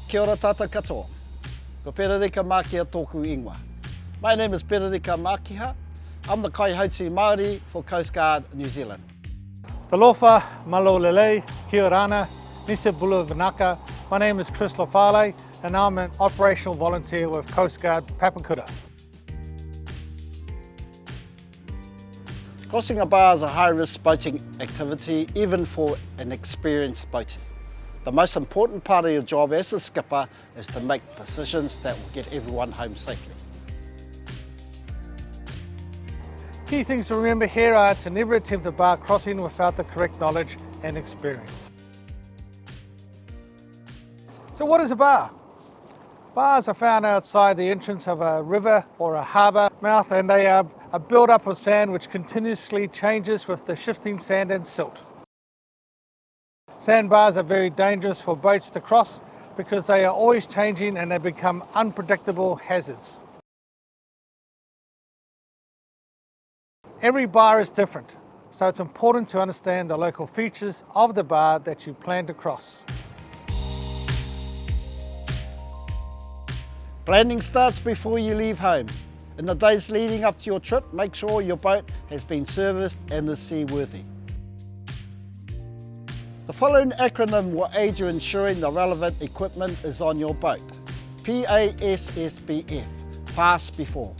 Kia ora tata katoa. Ko Pererika Mākia tōku ingoa. My name is Pererika Mākiha. I'm the Kaihautu Māori for Coastguard New Zealand. Talofa, malolele, kia rana, nisa bulu vanaka. My name is Chris Lafale and I'm an operational volunteer with Coastguard Papakura. Crossing a bar is a high-risk boating activity, even for an experienced boatie. The most important part of your job as a skipper is to make decisions that will get everyone home safely. Key things to remember here are to never attempt a bar crossing without the correct knowledge and experience. So what is a bar? Bars are found outside the entrance of a river or a harbour mouth, and they are a build-up of sand which continuously changes with the shifting sand and silt. Sandbars are very dangerous for boats to cross because they are always changing and they become unpredictable hazards. Every bar is different, so it's important to understand the local features of the bar that you plan to cross. Planning starts before you leave home. In the days leading up to your trip, make sure your boat has been serviced and is seaworthy. The following acronym will aid you in ensuring the relevant equipment is on your boat. PASSBF, Pass Before.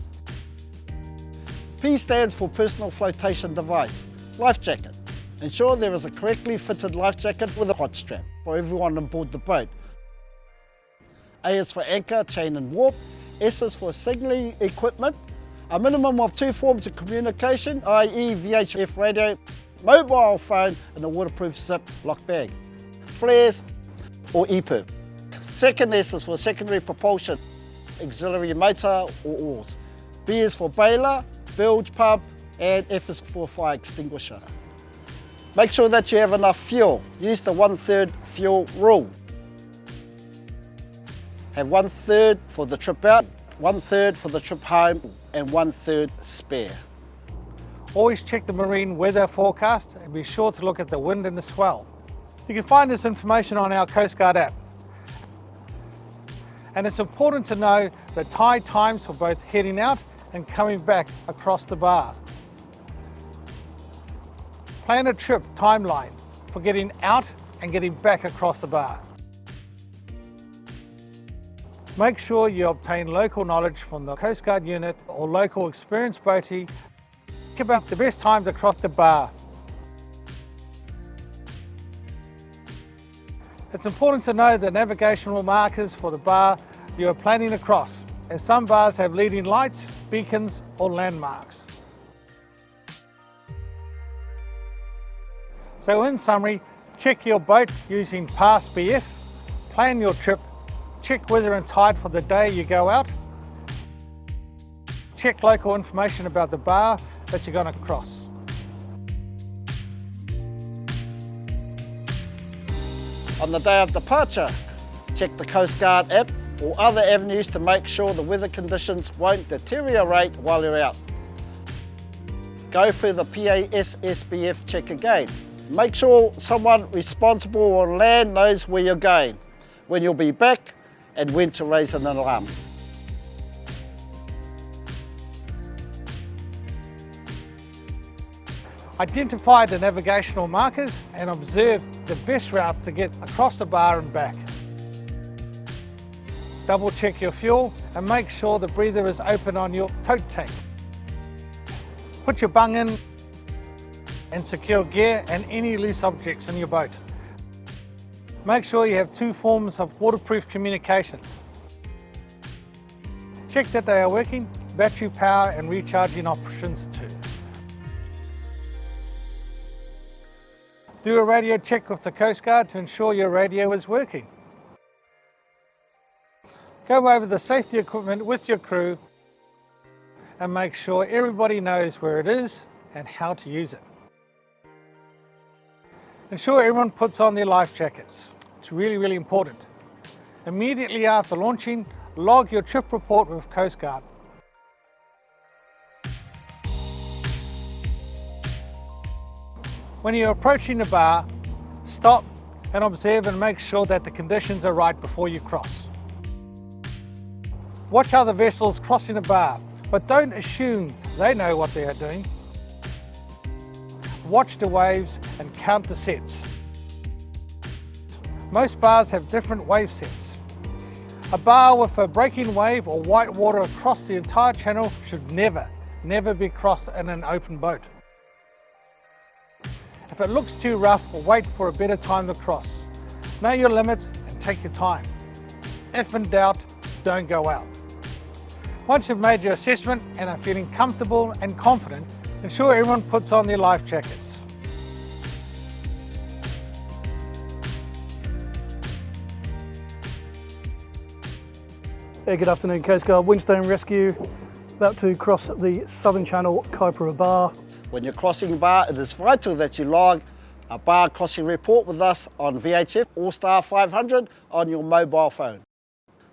P stands for Personal Flotation Device, life jacket. Ensure there is a correctly fitted life jacket with a quad strap for everyone on board the boat. A is for anchor, chain and warp. S is for signalling equipment. A minimum of 2 forms of communication, i.e. VHF radio, mobile phone and a waterproof zip lock bag. Flares or EPIRB. Second S is for secondary propulsion, auxiliary motor or oars. B is for bailer, bilge pump, and F is for fire extinguisher. Make sure that you have enough fuel. Use the 1/3 fuel rule. Have 1/3 for the trip out, 1/3 for the trip home, and 1/3 spare. Always check the marine weather forecast and be sure to look at the wind and the swell. You can find this information on our Coastguard app. And it's important to know the tide times for both heading out and coming back across the bar. Plan a trip timeline for getting out and getting back across the bar. Make sure you obtain local knowledge from the Coastguard unit or local experienced boatie about the best time to cross the bar. It's important to know the navigational markers for the bar you are planning to cross, as some bars have leading lights, beacons or landmarks. So in summary, check your boat using Pass BF, plan your trip, check weather and tide for the day you go out, check local information about the bar that you're going to cross. On the day of departure, check the Coastguard app or other avenues to make sure the weather conditions won't deteriorate while you're out. Go through the PASSBF check again. Make sure someone responsible on land knows where you're going, when you'll be back, and when to raise an alarm. Identify the navigational markers and observe the best route to get across the bar and back. Double check your fuel and make sure the breather is open on your tote tank. Put your bung in and secure gear and any loose objects in your boat. Make sure you have 2 forms of waterproof communications. Check that they are working, battery power and recharging options too. Do a radio check with the Coastguard to ensure your radio is working. Go over the safety equipment with your crew and make sure everybody knows where it is and how to use it. Ensure everyone puts on their life jackets. It's really important. Immediately after launching, log your trip report with Coastguard. When you're approaching the bar, stop and observe and make sure that the conditions are right before you cross. Watch other vessels crossing a bar, but don't assume they know what they are doing. Watch the waves and count the sets. Most bars have different wave sets. A bar with a breaking wave or white water across the entire channel should never be crossed in an open boat. If it looks too rough, wait for a better time to cross. Know your limits and take your time. If in doubt, don't go out. Once you've made your assessment and are feeling comfortable and confident, ensure everyone puts on their life jackets. Good afternoon, Coastguard, Winstone Rescue, about to cross the Southern Channel, Cape Rēinga. When you're crossing a bar, it is vital that you log a bar crossing report with us on VHF or star 500 on your mobile phone.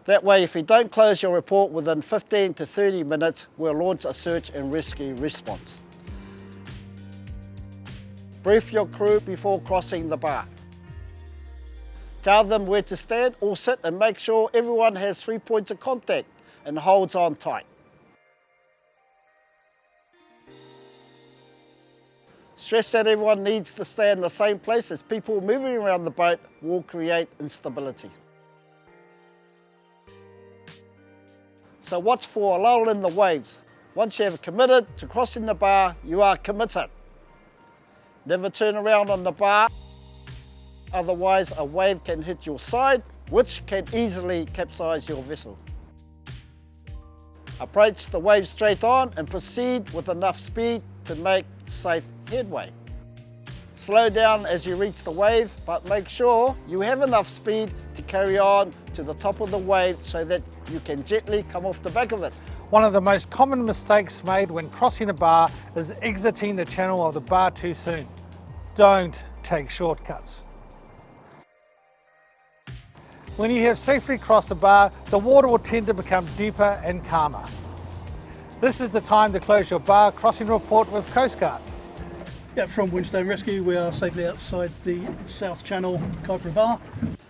That way, if you don't close your report within 15 to 30 minutes, we'll launch a search and rescue response. Brief your crew before crossing the bar. Tell them where to stand or sit and make sure everyone has 3 points of contact and holds on tight. Stress that everyone needs to stay in the same place as people moving around the boat will create instability. So watch for a lull in the waves. Once you have committed to crossing the bar, you are committed. Never turn around on the bar. Otherwise, a wave can hit your side, which can easily capsize your vessel. Approach the wave straight on and proceed with enough speed to make safe headway. Slow down as you reach the wave, but make sure you have enough speed to carry on to the top of the wave so that you can gently come off the back of it. One of the most common mistakes made when crossing a bar is exiting the channel of the bar too soon. Don't take shortcuts. When you have safely crossed a bar, the water will tend to become deeper and calmer. This is the time to close your bar crossing report with Coastguard. Yeah, from Winstone Rescue, we are safely outside the South Channel, Cape Rēinga.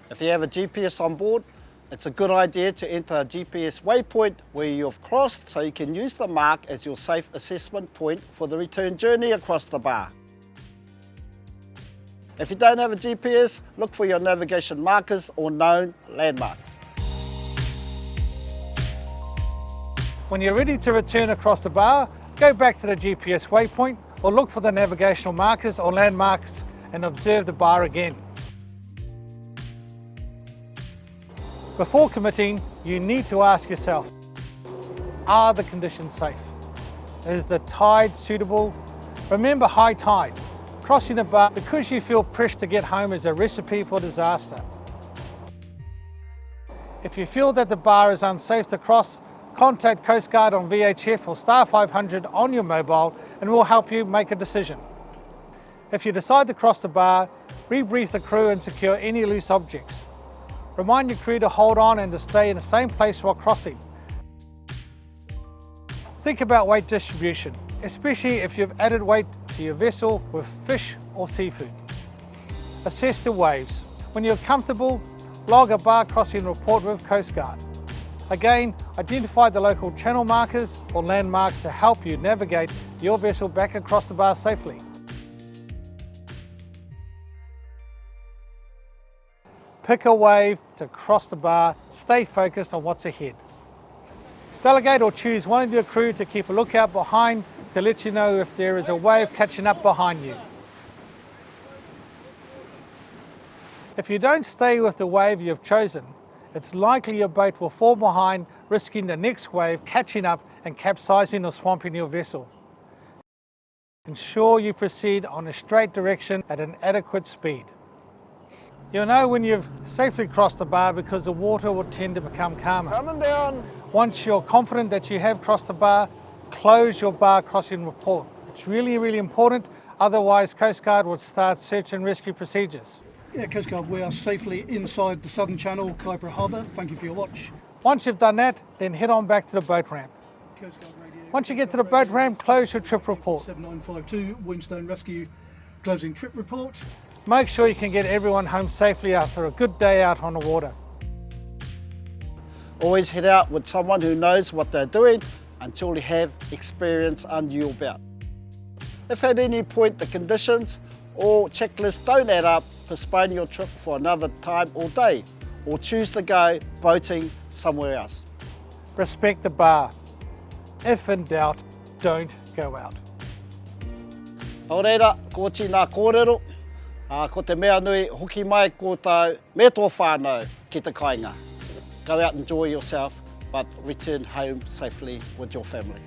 If you have a GPS on board, it's a good idea to enter a GPS waypoint where you've crossed so you can use the mark as your safe assessment point for the return journey across the bar. If you don't have a GPS, look for your navigation markers or known landmarks. When you're ready to return across the bar, go back to the GPS waypoint or look for the navigational markers or landmarks and observe the bar again. Before committing, you need to ask yourself, are the conditions safe? Is the tide suitable? Remember high tide. Crossing a bar because you feel pressed to get home is a recipe for disaster. If you feel that the bar is unsafe to cross, contact Coastguard on VHF or star 500 on your mobile and we'll help you make a decision. If you decide to cross the bar, rebrief the crew and secure any loose objects. Remind your crew to hold on and to stay in the same place while crossing. Think about weight distribution, especially if you've added weight to your vessel with fish or seafood. Assess the waves. When you're comfortable, log a bar crossing report with Coastguard. Again, identify the local channel markers or landmarks to help you navigate your vessel back across the bar safely. Pick a wave to cross the bar, stay focused on what's ahead. Delegate or choose one of your crew to keep a lookout behind to let you know if there is a wave catching up behind you. If you don't stay with the wave you've chosen, it's likely your boat will fall behind, risking the next wave catching up and capsizing or swamping your vessel. Ensure you proceed on a straight direction at an adequate speed. You'll know when you've safely crossed the bar because the water will tend to become calmer. Coming down. Once you're confident that you have crossed the bar, close your bar crossing report. It's really, really important, otherwise Coastguard will start search and rescue procedures. Yeah, Coastguard, we are safely inside the Southern Channel, Cape Rēinga. Thank you for your watch. Once you've done that, then head on back to the boat ramp. Coastguard Radio. Once you get to the boat ramp, close your trip report. 7952, Winstone Rescue, closing trip report. Make sure you can get everyone home safely after a good day out on the water. Always head out with someone who knows what they're doing until you have experience under your belt. If at any point the conditions or checklists don't add up, postpone your trip for another time or day, or choose to go boating somewhere else. Respect the bar. If in doubt, don't go out. Nō reira, ko tīnā kōrero, ko te mea nui hoki mai kōtau me tō whānau ki te kāinga. Go out and enjoy yourself, but return home safely with your family.